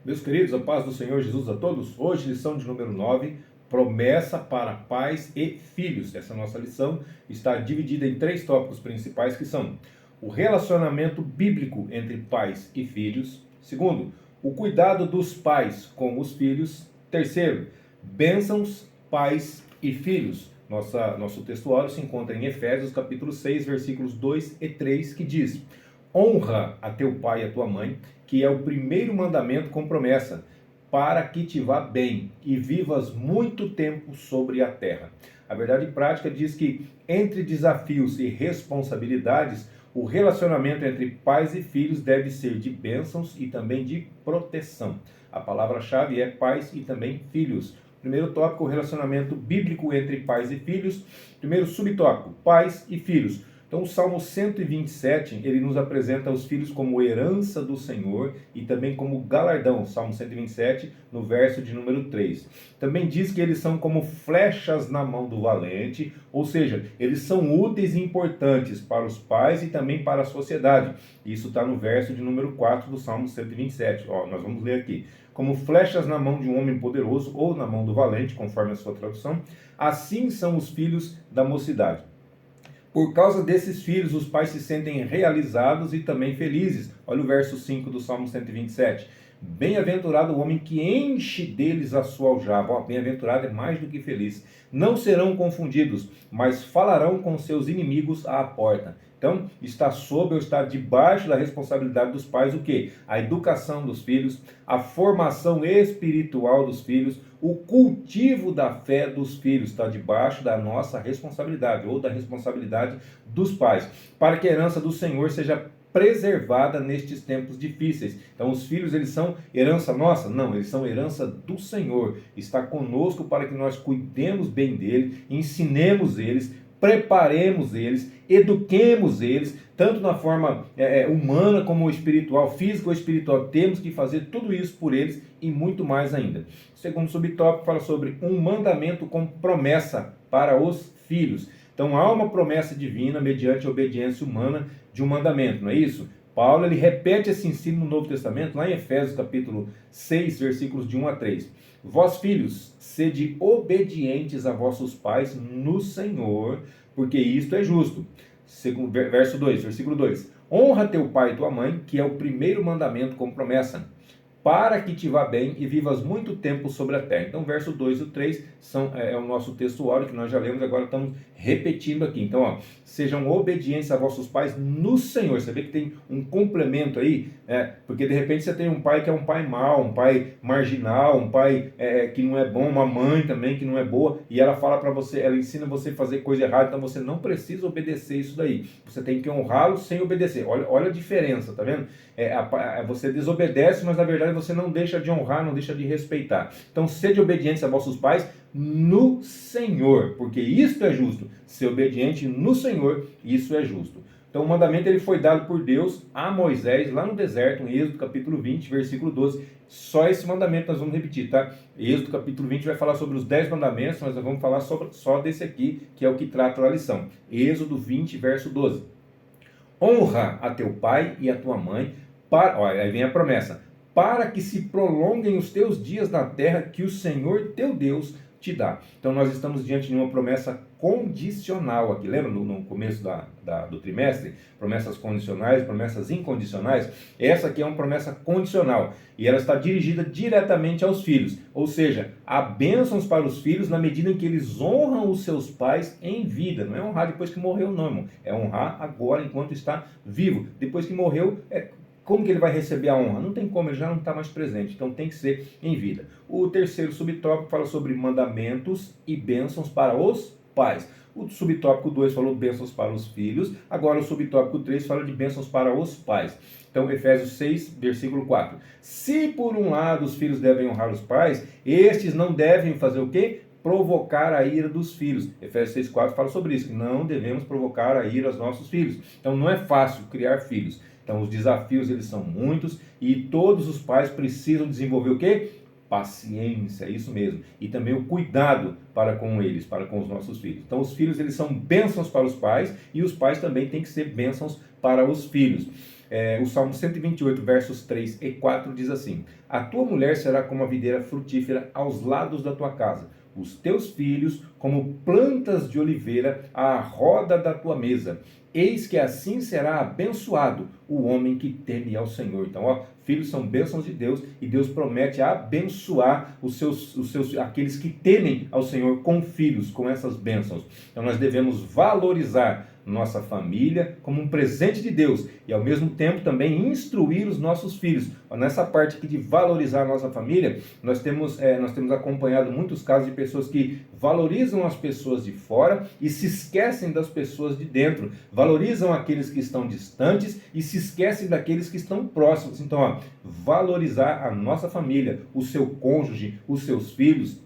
Meus queridos, a paz do Senhor Jesus a todos. Hoje, lição de número 9, promessa para pais e filhos. Essa nossa lição está dividida em três tópicos principais que são: o relacionamento bíblico entre pais e filhos. Segundo, o cuidado dos pais com os filhos. Terceiro, bênçãos, pais e filhos. Nosso textuário se encontra em Efésios capítulo 6, versículos 2 e 3, que diz: honra a teu pai e a tua mãe, que é o primeiro mandamento com promessa, para que te vá bem e vivas muito tempo sobre a terra. A verdade prática diz que entre desafios e responsabilidades, o relacionamento entre pais e filhos deve ser de bênçãos e também de proteção. A palavra-chave é pais e também filhos. Primeiro tópico, o relacionamento bíblico entre pais e filhos. Primeiro subtópico, pais e filhos. Então, o Salmo 127, ele nos apresenta os filhos como herança do Senhor e também como galardão. Salmo 127, no verso de número 3. Também diz que eles são como flechas na mão do valente, ou seja, eles são úteis e importantes para os pais e também para a sociedade. Isso está no verso de número 4 do Salmo 127. Nós vamos ler aqui. Como flechas na mão de um homem poderoso ou na mão do valente, conforme a sua tradução, assim são os filhos da mocidade. Por causa desses filhos, os pais se sentem realizados e também felizes. Olha o verso 5 do Salmo 127. Bem-aventurado o homem que enche deles a sua aljava. Bem-aventurado é mais do que feliz. Não serão confundidos, mas falarão com seus inimigos à porta. Então, está sob ou está debaixo da responsabilidade dos pais o quê? A educação dos filhos, a formação espiritual dos filhos, o cultivo da fé dos filhos está debaixo da nossa responsabilidade ou da responsabilidade dos pais, para que a herança do Senhor seja preservada nestes tempos difíceis. Então os filhos, eles são herança nossa? Não, eles são herança do Senhor. Está conosco para que nós cuidemos bem dele, ensinemos eles, preparemos eles, eduquemos eles, tanto na forma humana como espiritual, física ou espiritual. Temos que fazer tudo isso por eles e muito mais ainda. O segundo subtópico fala sobre um mandamento com promessa para os filhos. Então há uma promessa divina mediante a obediência humana de um mandamento, não é isso? Paulo, ele repete esse ensino no Novo Testamento, lá em Efésios capítulo 6, versículos de 1 a 3. Vós, filhos, sede obedientes a vossos pais no Senhor, porque isto é justo. Verso 2, versículo 2. Honra teu pai e tua mãe, que é o primeiro mandamento com promessa, para que te vá bem e vivas muito tempo sobre a terra. Então, verso 2 e o 3 é o nosso textuário que nós já lemos, agora estamos repetindo aqui. Então, sejam obedientes a vossos pais no Senhor. Você vê que tem um complemento aí, porque de repente você tem um pai que é um pai mau, um pai marginal, um pai que não é bom, uma mãe também que não é boa, e ela fala para você, ela ensina você a fazer coisa errada, então você não precisa obedecer isso daí. Você tem que honrá-lo sem obedecer. Olha a diferença, tá vendo? Você desobedece, mas na verdade você não deixa de honrar, não deixa de respeitar. Então, sede obedientes a vossos pais no Senhor, porque isto é justo. Ser obediente no Senhor, isso é justo. Então, o mandamento ele foi dado por Deus a Moisés lá no deserto, em Êxodo capítulo 20, versículo 12. Só esse mandamento nós vamos repetir, tá? Êxodo capítulo 20 vai falar sobre os 10 mandamentos, mas nós vamos falar só desse aqui, que é o que trata a lição. Êxodo 20, verso 12. Honra a teu pai e a tua mãe, aí vem a promessa, para que se prolonguem os teus dias na terra que o Senhor teu Deus te dá. Então nós estamos diante de uma promessa condicional aqui. Lembra no começo do trimestre? Promessas condicionais, promessas incondicionais. Essa aqui é uma promessa condicional e ela está dirigida diretamente aos filhos. Ou seja, há bênçãos para os filhos na medida em que eles honram os seus pais em vida. Não é honrar depois que morreu não, irmão. É honrar agora enquanto está vivo. Depois que morreu, como que ele vai receber a honra? Não tem como, ele já não está mais presente, então tem que ser em vida. O terceiro subtópico fala sobre mandamentos e bênçãos para os pais. O subtópico 2 falou bênçãos para os filhos, agora o subtópico 3 fala de bênçãos para os pais. Então, Efésios 6, versículo 4. Se por um lado os filhos devem honrar os pais, estes não devem fazer o quê? Provocar a ira dos filhos. Efésios 6,4 fala sobre isso, que não devemos provocar a ira aos nossos filhos. Então não é fácil criar filhos. Então os desafios eles são muitos e todos os pais precisam desenvolver o quê? Paciência, isso mesmo. E também o cuidado para com eles, para com os nossos filhos. Então os filhos eles são bênçãos para os pais e os pais também têm que ser bênçãos para os filhos. O Salmo 128, versos 3 e 4 diz assim: a tua mulher será como a videira frutífera aos lados da tua casa, os teus filhos como plantas de oliveira à roda da tua mesa. Eis que assim será abençoado o homem que teme ao Senhor. Então, filhos são bênçãos de Deus e Deus promete abençoar aqueles que temem ao Senhor com filhos, com essas bênçãos. Então, nós devemos valorizar nossa família como um presente de Deus e ao mesmo tempo também instruir os nossos filhos. Nessa parte aqui de valorizar a nossa família, nós temos acompanhado muitos casos de pessoas que valorizam as pessoas de fora e se esquecem das pessoas de dentro, valorizam aqueles que estão distantes e se esquecem daqueles que estão próximos. Então, valorizar a nossa família, o seu cônjuge, os seus filhos,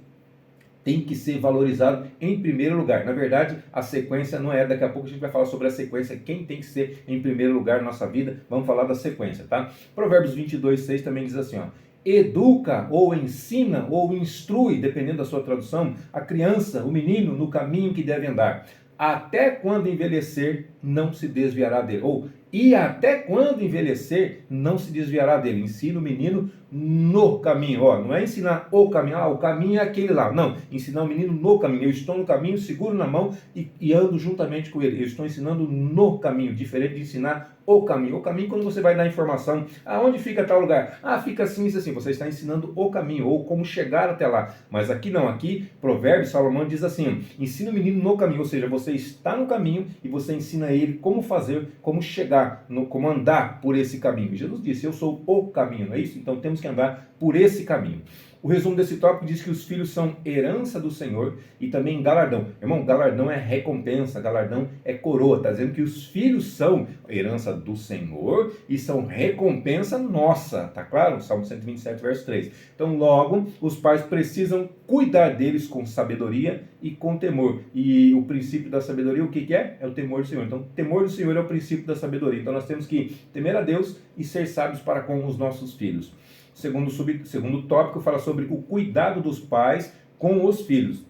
tem que ser valorizado em primeiro lugar. Na verdade, a sequência não é, daqui a pouco a gente vai falar sobre a sequência, quem tem que ser em primeiro lugar na nossa vida. Vamos falar da sequência, tá? Provérbios 22, 6 também diz assim, educa ou ensina ou instrui, dependendo da sua tradução, a criança, o menino, no caminho que deve andar. Até quando envelhecer, não se desviará dele. E até quando envelhecer, não se desviará dele. Ensina o menino no caminho. Não é ensinar o caminho, o caminho é aquele lá. Não, ensinar o menino no caminho. Eu estou no caminho, seguro na mão e ando juntamente com ele. Eu estou ensinando no caminho, diferente de ensinar o caminho. O caminho, quando você vai dar informação, aonde fica tal lugar? Fica assim, isso assim. Você está ensinando o caminho, ou como chegar até lá. Mas aqui não, aqui, Provérbios, Salomão diz assim, ensina o menino no caminho, ou seja, você está no caminho e você ensina ele como fazer, como chegar, como andar por esse caminho. Jesus disse, eu sou o caminho, não é isso? Então temos que andar por esse caminho. O resumo desse tópico diz que os filhos são herança do Senhor e também galardão. Irmão, galardão é recompensa, galardão é coroa. Está dizendo que os filhos são herança do Senhor e são recompensa nossa. Tá claro? Salmo 127, verso 3. Então, logo, os pais precisam cuidar deles com sabedoria e com temor. E o princípio da sabedoria, o que é? É o temor do Senhor. Então, o temor do Senhor é o princípio da sabedoria. Então, nós temos que temer a Deus e ser sábios para com os nossos filhos. Segundo tópico, fala sobre o cuidado dos pais com os filhos.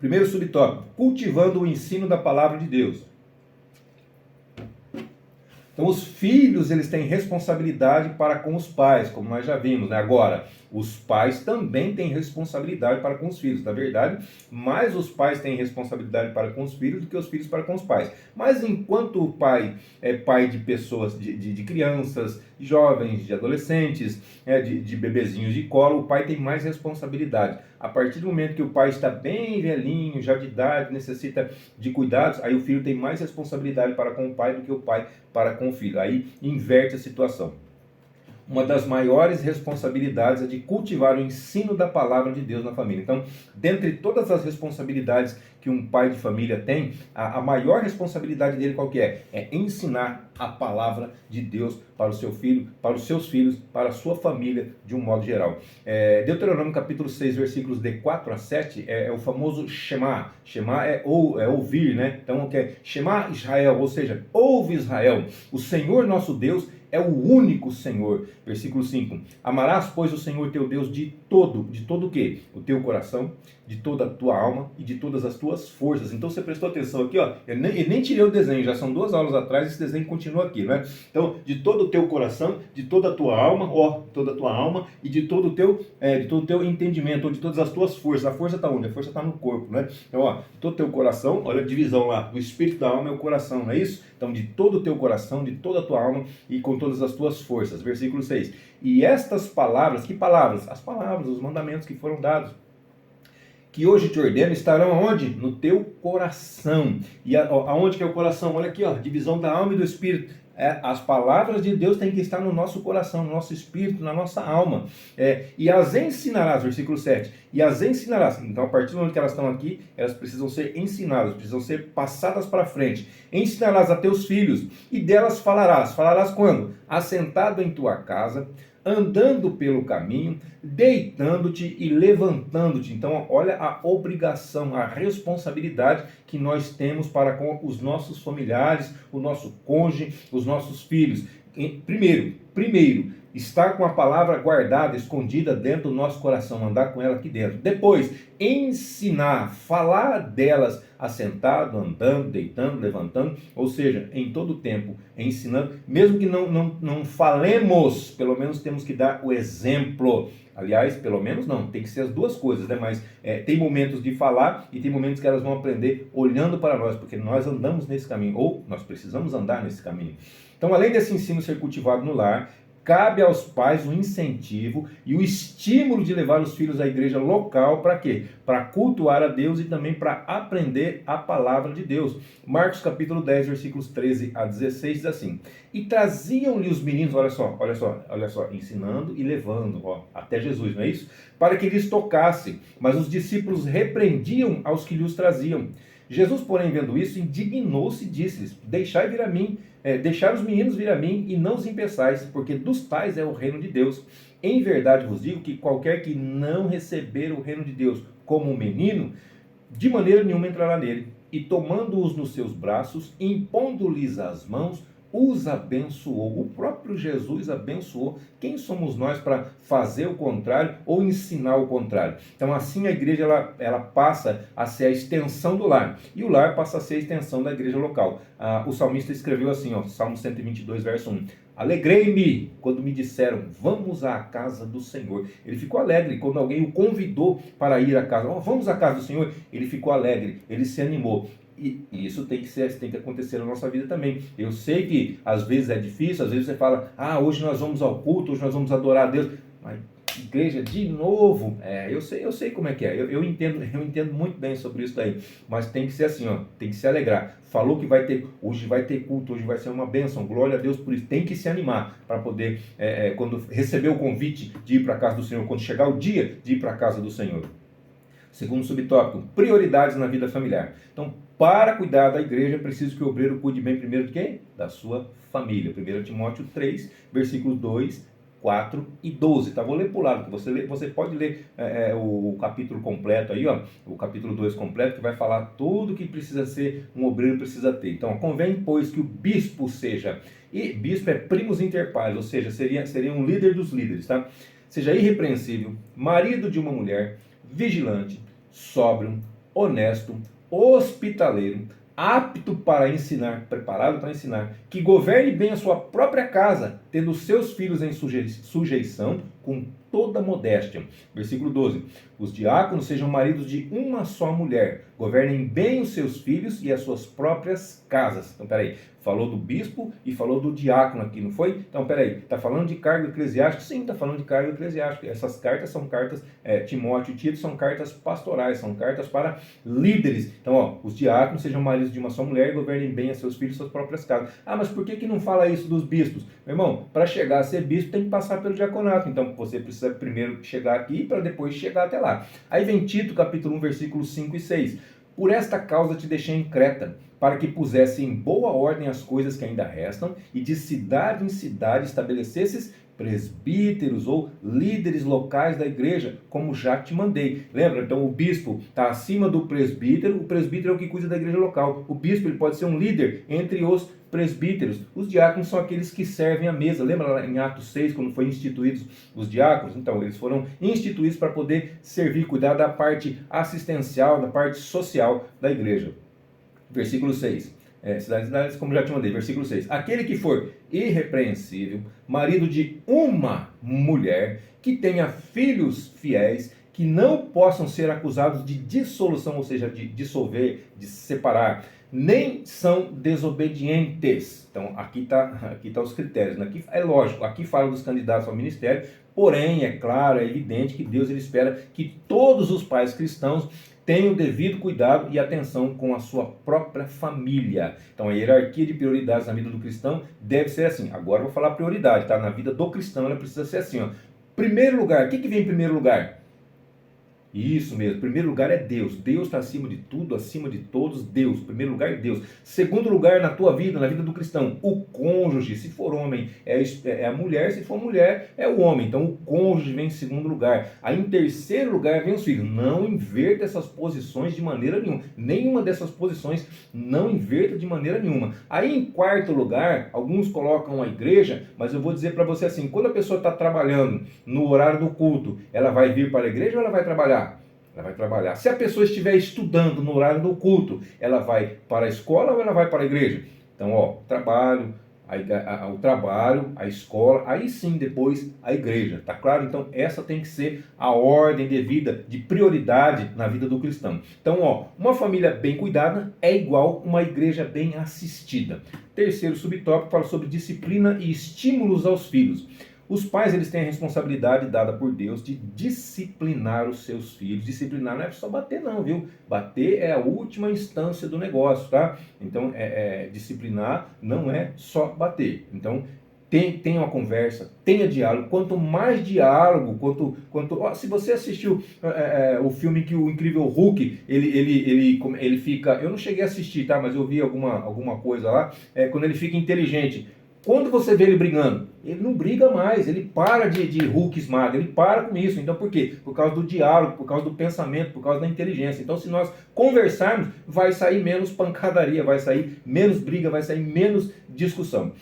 Primeiro subtópico, cultivando o ensino da palavra de Deus. Então, os filhos, eles têm responsabilidade para com os pais, como nós já vimos, né? Agora, os pais também têm responsabilidade para com os filhos. Na verdade, mais os pais têm responsabilidade para com os filhos do que os filhos para com os pais. Mas enquanto o pai é pai de pessoas, de crianças, de jovens, de adolescentes, de bebezinhos de colo, o pai tem mais responsabilidade. A partir do momento que o pai está bem velhinho, já de idade, necessita de cuidados, aí o filho tem mais responsabilidade para com o pai do que o pai para com o filho. Aí inverte a situação. Uma das maiores responsabilidades é de cultivar o ensino da palavra de Deus na família. Então, dentre todas as responsabilidades que um pai de família tem, a maior responsabilidade dele qual que é? É ensinar a palavra de Deus para o seu filho, para os seus filhos, para a sua família, de um modo geral. Deuteronômio capítulo 6, versículos de 4 a 7, é o famoso Shema. Shema é ouvir, né? Então, Shema Israel, ou seja, ouve Israel, o Senhor nosso Deus é o único Senhor. Versículo 5. Amarás, pois, o Senhor teu Deus de todo o quê? O teu coração, de toda a tua alma e de todas as tuas forças. Então você prestou atenção aqui, eu nem tirei o desenho, já são 2 aulas atrás, esse desenho continua aqui, né? Então, de todo o teu coração, de toda a tua alma, toda a tua alma e de todo o teu entendimento, ou de todas as tuas forças. A força está onde? A força está no corpo, né? Então, de todo o teu coração, olha a divisão lá, o espírito da alma é o coração, não é isso? Então, de todo o teu coração, de toda a tua alma e com todas as tuas forças. Versículo 6. E estas palavras, que palavras? As palavras, os mandamentos que foram dados, que hoje te ordeno, estarão aonde? No teu coração. E aonde que é o coração? Olha aqui, divisão da alma e do espírito. As palavras de Deus têm que estar no nosso coração, no nosso espírito, na nossa alma. E as ensinarás, versículo 7. E as ensinarás. Então, a partir do momento que elas estão aqui, elas precisam ser ensinadas, precisam ser passadas para frente. Ensinarás a teus filhos e delas falarás. Falarás quando? Assentado em tua casa, andando pelo caminho, deitando-te e levantando-te. Então, olha a obrigação, a responsabilidade que nós temos para com os nossos familiares, o nosso cônjuge, os nossos filhos. Primeiro, estar com a palavra guardada, escondida dentro do nosso coração, andar com ela aqui dentro. Depois, ensinar, falar delas assentado, andando, deitando, levantando, ou seja, em todo o tempo, ensinando, mesmo que não falemos, pelo menos temos que dar o exemplo. Aliás, pelo menos não, tem que ser as duas coisas, né? Mas tem momentos de falar e tem momentos que elas vão aprender olhando para nós, porque nós andamos nesse caminho, ou nós precisamos andar nesse caminho. Então, além desse ensino ser cultivado no lar, cabe aos pais o incentivo e o estímulo de levar os filhos à igreja local, para quê? Para cultuar a Deus e também para aprender a palavra de Deus. Marcos capítulo 10, versículos 13 a 16 diz assim: e traziam-lhe os meninos, olha só, ensinando e levando, até Jesus, não é isso? Para que lhes tocasse, mas os discípulos repreendiam aos que lhes traziam. Jesus, porém, vendo isso, indignou-se e disse-lhes: deixai vir a mim, deixai os meninos vir a mim e não os impeçais, porque dos tais é o reino de Deus. Em verdade vos digo que qualquer que não receber o reino de Deus como um menino, de maneira nenhuma entrará nele. E tomando-os nos seus braços, impondo-lhes as mãos, os abençoou. O próprio Jesus abençoou. Quem somos nós para fazer o contrário ou ensinar o contrário? Então, assim a igreja ela passa a ser a extensão do lar, e o lar passa a ser a extensão da igreja local. O salmista escreveu assim, Salmo 122, verso 1: alegrei-me quando me disseram, vamos à casa do Senhor. Ele ficou alegre quando alguém o convidou para ir à casa. Vamos à casa do Senhor. Ele ficou alegre, ele se animou. E isso tem que acontecer na nossa vida também. Eu sei que às vezes é difícil, às vezes você fala, hoje nós vamos ao culto, hoje nós vamos adorar a Deus. Mas igreja, de novo, eu sei como é que é. Eu entendo muito bem sobre isso daí. Mas tem que ser assim, tem que se alegrar. Falou que hoje vai ter culto, hoje vai ser uma bênção, glória a Deus por isso. Tem que se animar para poder, quando receber o convite de ir para a casa do Senhor, quando chegar o dia de ir para a casa do Senhor. Segundo subtópico, prioridades na vida familiar. Então, para cuidar da igreja, é preciso que o obreiro cuide bem primeiro de quem? Da sua família. 1 Timóteo 3, versículos 2, 4 e 12. Tá? Vou ler por lado, você pode ler o capítulo completo aí, o capítulo 2 completo, que vai falar tudo que precisa ser, um obreiro precisa ter. Então, convém, pois, que o bispo seja, e bispo é primus inter pares, ou seja, seria um líder dos líderes, tá? Seja irrepreensível, marido de uma mulher, vigilante, sóbrio, honesto, hospitaleiro, apto para ensinar, preparado para ensinar, que governe bem a sua própria casa, tendo seus filhos em sujeição com toda modéstia. Versículo 12. Os diáconos sejam maridos de uma só mulher, governem bem os seus filhos e as suas próprias casas. Então, peraí, falou do bispo e falou do diácono aqui, não foi? Então, peraí, está falando de cargo eclesiástico? Sim, está falando de cargo eclesiástico. Essas cartas são cartas, Timóteo e Tito, são cartas pastorais, são cartas para líderes. Então, os diáconos sejam maridos de uma só mulher e governem bem a seus filhos e suas próprias casas. Mas por que não fala isso dos bispos? Meu irmão, para chegar a ser bispo tem que passar pelo diaconato. Então, você precisa primeiro chegar aqui para depois chegar até lá. Aí vem Tito, capítulo 1, versículos 5 e 6. Por esta causa te deixei em Creta, para que pusesse em boa ordem as coisas que ainda restam, e de cidade em cidade estabelecesses presbíteros ou líderes locais da igreja, como já te mandei. Lembra? Então o bispo está acima do presbítero, o presbítero é o que cuida da igreja local. O bispo ele pode ser um líder entre os presbíteros. Os diáconos são aqueles que servem à mesa. Lembra lá em Atos 6, quando foram instituídos os diáconos? Então, eles foram instituídos para poder servir, cuidar da parte assistencial, da parte social da igreja. Versículo 6. Cidades, como já te mandei, versículo 6. Aquele que for irrepreensível, marido de uma mulher, que tenha filhos fiéis, que não possam ser acusados de dissolução, ou seja, de dissolver, de separar, nem são desobedientes. Então, aqui tá os critérios. Aqui, é lógico, aqui fala dos candidatos ao ministério, porém, é claro, é evidente que Deus ele espera que todos os pais cristãos tenha o devido cuidado e atenção com a sua própria família. Então, a hierarquia de prioridades na vida do cristão deve ser assim. Agora eu vou falar prioridade, tá? Na vida do cristão ela precisa ser assim, Primeiro lugar, o que vem em primeiro lugar? Isso mesmo, primeiro lugar é Deus. Deus está acima de tudo, acima de todos, Deus. Primeiro lugar é Deus. Segundo lugar na tua vida, na vida do cristão, o cônjuge. Se for homem, é a mulher. Se for mulher, é o homem. Então o cônjuge vem em segundo lugar. Aí em terceiro lugar vem os filhos. Não inverta essas posições de maneira nenhuma. Nenhuma dessas posições não inverta de maneira nenhuma. Aí em quarto lugar, alguns colocam a igreja, mas eu vou dizer para você assim, quando a pessoa está trabalhando no horário do culto, ela vai vir para a igreja ou ela vai trabalhar? Ela vai trabalhar. Se a pessoa estiver estudando no horário do culto, ela vai para a escola ou ela vai para a igreja? Então, o trabalho, a escola, aí sim depois a igreja, tá claro? Então essa tem que ser a ordem devida de prioridade na vida do cristão. Então, uma família bem cuidada é igual uma igreja bem assistida. Terceiro subtópico fala sobre disciplina e estímulos aos filhos. Os pais, eles têm a responsabilidade dada por Deus de disciplinar os seus filhos. Disciplinar não é só bater não, viu? Bater é a última instância do negócio, tá? Então, disciplinar não é só bater. Então, tenha uma conversa, tenha diálogo. Quanto mais diálogo, se você assistiu o filme que o Incrível Hulk, ele fica... Eu não cheguei a assistir, tá? Mas eu vi alguma coisa lá. Quando ele fica inteligente. Quando você vê ele brigando, ele não briga mais, ele para de Hulk esmaga, ele para com isso. Então por quê? Por causa do diálogo, por causa do pensamento, por causa da inteligência. Então se nós conversarmos, vai sair menos pancadaria, vai sair menos briga, vai sair menos discussão.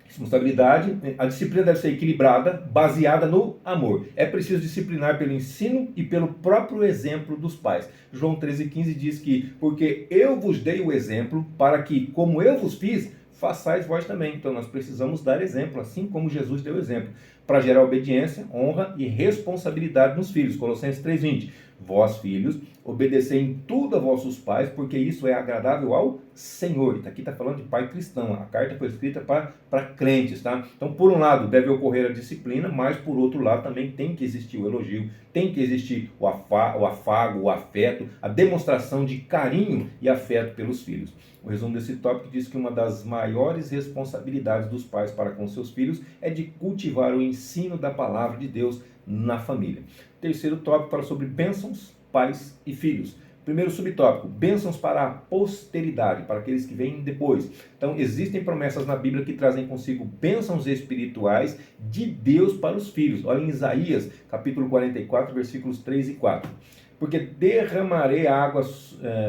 Responsabilidade, a disciplina deve ser equilibrada, baseada no amor. É preciso disciplinar pelo ensino e pelo próprio exemplo dos pais. João 13,15 diz que, porque eu vos dei o exemplo, para que, como eu vos fiz, façais vós também. Então nós precisamos dar exemplo, assim como Jesus deu exemplo, para gerar obediência, honra e responsabilidade nos filhos. Colossenses 3,20. Vós, filhos, obedecei em tudo a vossos pais, porque isso é agradável ao Senhor. Aqui está falando de pai cristão. A carta foi escrita para crentes, tá? Então, por um lado, deve ocorrer a disciplina, mas por outro lado também tem que existir o elogio, tem que existir o afago, o afeto, a demonstração de carinho e afeto pelos filhos. O resumo desse tópico diz que uma das maiores responsabilidades dos pais para com seus filhos é de cultivar o ensino da palavra de Deus na família. Terceiro tópico fala sobre bênçãos, pais e filhos. Primeiro subtópico, bênçãos para a posteridade, para aqueles que vêm depois. Então, existem promessas na Bíblia que trazem consigo bênçãos espirituais de Deus para os filhos. Olha em Isaías, capítulo 44, versículos 3 e 4. Porque derramarei água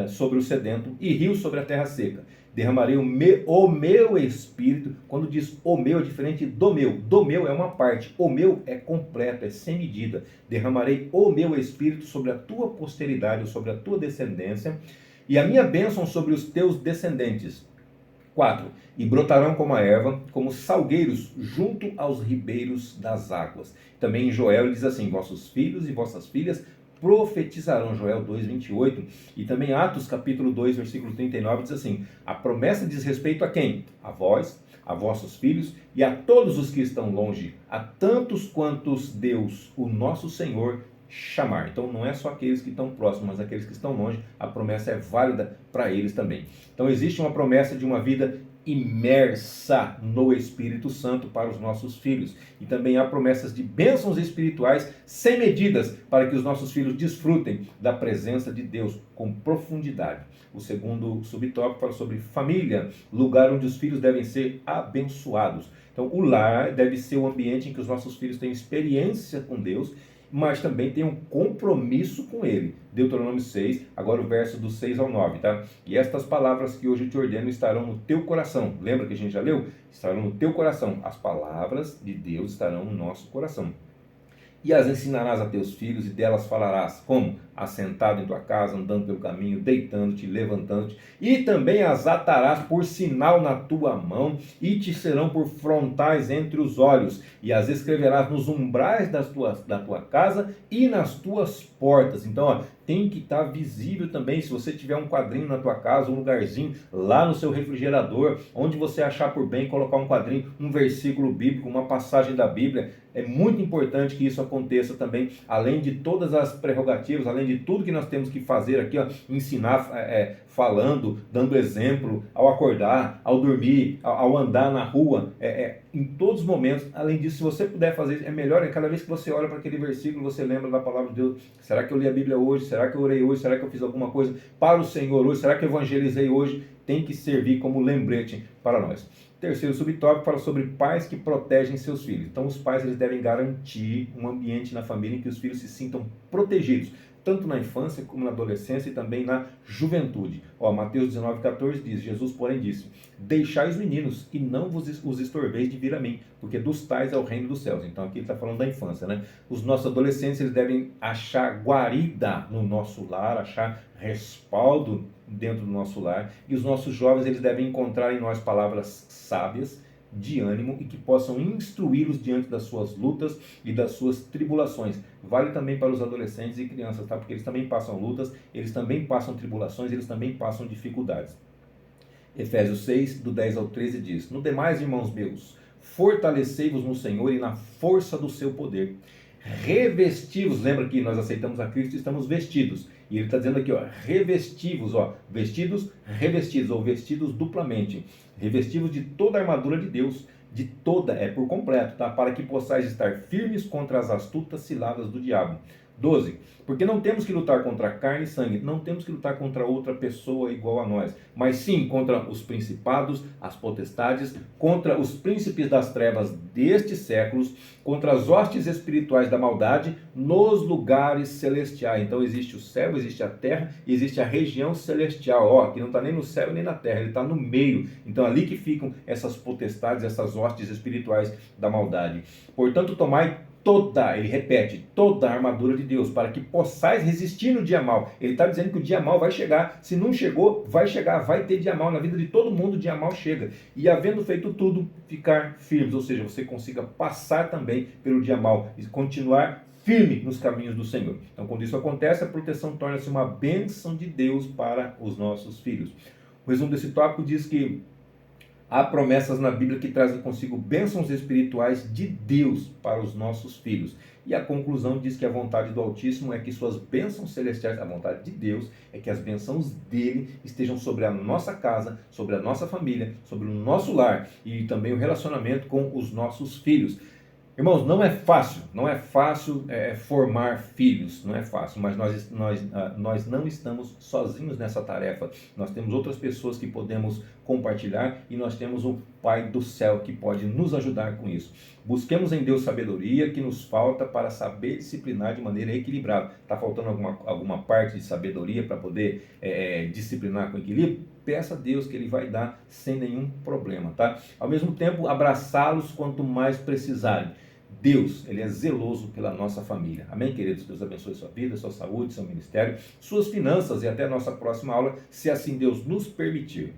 sobre o sedento e rios sobre a terra seca. Derramarei o meu espírito. Quando diz o meu, é diferente do meu. Do meu é uma parte. O meu é completo, é sem medida. Derramarei o meu espírito sobre a tua posteridade, sobre a tua descendência. E a minha bênção sobre os teus descendentes. 4. E brotarão como a erva, como salgueiros, junto aos ribeiros das águas. Também em Joel ele diz assim, vossos filhos e vossas filhas profetizarão, Joel 2,28, e também Atos capítulo 2, versículo 39, diz assim, a promessa diz respeito a quem? A vós, a vossos filhos e a todos os que estão longe, a tantos quantos Deus, o nosso Senhor, chamar. Então não é só aqueles que estão próximos, mas aqueles que estão longe, a promessa é válida para eles também. Então existe uma promessa de uma vida imersa no Espírito Santo para os nossos filhos. E também há promessas de bênçãos espirituais sem medidas para que os nossos filhos desfrutem da presença de Deus com profundidade. O segundo subtópico fala sobre família, lugar onde os filhos devem ser abençoados. Então o lar deve ser o ambiente em que os nossos filhos têm experiência com Deus, mas também tem um compromisso com Ele. Deuteronômio 6, agora o verso do 6 ao 9, tá? E estas palavras que hoje te ordeno estarão no teu coração. Lembra que a gente já leu? Estarão no teu coração. As palavras de Deus estarão no nosso coração. E as ensinarás a teus filhos, e delas falarás, como? Assentado em tua casa, andando pelo caminho, deitando-te, levantando-te, e também as atarás por sinal na tua mão, e te serão por frontais entre os olhos, e as escreverás nos umbrais da tua casa e nas tuas portas. Então, tem que estar visível também. Se você tiver um quadrinho na tua casa, um lugarzinho lá no seu refrigerador, onde você achar por bem colocar um quadrinho, um versículo bíblico, uma passagem da Bíblia, é muito importante que isso aconteça também, além de todas as prerrogativas, além de tudo que nós temos que fazer aqui, ensinar, falando, dando exemplo, ao acordar, ao dormir, ao andar na rua, em todos os momentos. Além disso, se você puder fazer isso, é melhor. Cada vez que você olha para aquele versículo, você lembra da palavra de Deus. Será que eu li a Bíblia hoje? Será que eu orei hoje? Será que eu fiz alguma coisa para o Senhor hoje? Será que eu evangelizei hoje? Tem que servir como lembrete para nós. Terceiro subtópico fala sobre pais que protegem seus filhos. Então, os pais eles devem garantir um ambiente na família em que os filhos se sintam protegidos, tanto na infância como na adolescência e também na juventude. Mateus 19,14 diz: Jesus, porém, disse: deixai os meninos e não os estorveis de vir a mim, porque dos tais é o reino dos céus. Então, aqui ele está falando da infância, né? Os nossos adolescentes eles devem achar guarida no nosso lar, achar respaldo dentro do nosso lar, e os nossos jovens eles devem encontrar em nós palavras sábias, de ânimo, e que possam instruí-los diante das suas lutas e das suas tribulações. Vale também para os adolescentes e crianças, tá? Porque eles também passam lutas, eles também passam tribulações, eles também passam dificuldades. Efésios 6, do 10 ao 13 diz: no demais, irmãos meus, fortalecei-vos no Senhor e na força do seu poder. Revestivos, lembra que nós aceitamos a Cristo e estamos vestidos. E ele está dizendo aqui, revestivos, vestidos, revestidos, ou vestidos duplamente. Revestivos de toda a armadura de Deus, de toda, por completo, tá? Para que possais estar firmes contra as astutas ciladas do diabo. 12. Porque não temos que lutar contra carne e sangue, não temos que lutar contra outra pessoa igual a nós, mas sim contra os principados, as potestades, contra os príncipes das trevas destes séculos, contra as hostes espirituais da maldade nos lugares celestiais. Então existe o céu, existe a terra, existe a região celestial, que não está nem no céu nem na terra, ele está no meio. Então ali que ficam essas potestades, essas hostes espirituais da maldade. Portanto, tomai toda, ele repete, toda a armadura de Deus, para que possais resistir no dia mau. Ele está dizendo que o dia mau vai chegar. Se não chegou, vai chegar, vai ter dia mau. Na vida de todo mundo, o dia mau chega. E havendo feito tudo, ficar firmes. Ou seja, você consiga passar também pelo dia mau e continuar firme nos caminhos do Senhor. Então, quando isso acontece, a proteção torna-se uma bênção de Deus para os nossos filhos. O resumo desse tópico diz que há promessas na Bíblia que trazem consigo bênçãos espirituais de Deus para os nossos filhos. E a conclusão diz que a vontade do Altíssimo é que suas bênçãos celestiais, a vontade de Deus, é que as bênçãos dele estejam sobre a nossa casa, sobre a nossa família, sobre o nosso lar e também o relacionamento com os nossos filhos. Irmãos, não é fácil formar filhos, não é fácil, mas nós não estamos sozinhos nessa tarefa. Nós temos outras pessoas que podemos compartilhar e nós temos o Pai do céu que pode nos ajudar com isso. Busquemos em Deus sabedoria que nos falta para saber disciplinar de maneira equilibrada. Está faltando alguma parte de sabedoria para poder disciplinar com equilíbrio? Peça a Deus que Ele vai dar sem nenhum problema, tá? Ao mesmo tempo, abraçá-los quanto mais precisarem. Deus, Ele é zeloso pela nossa família. Amém, queridos? Deus abençoe sua vida, sua saúde, seu ministério, suas finanças e até a nossa próxima aula, se assim Deus nos permitir.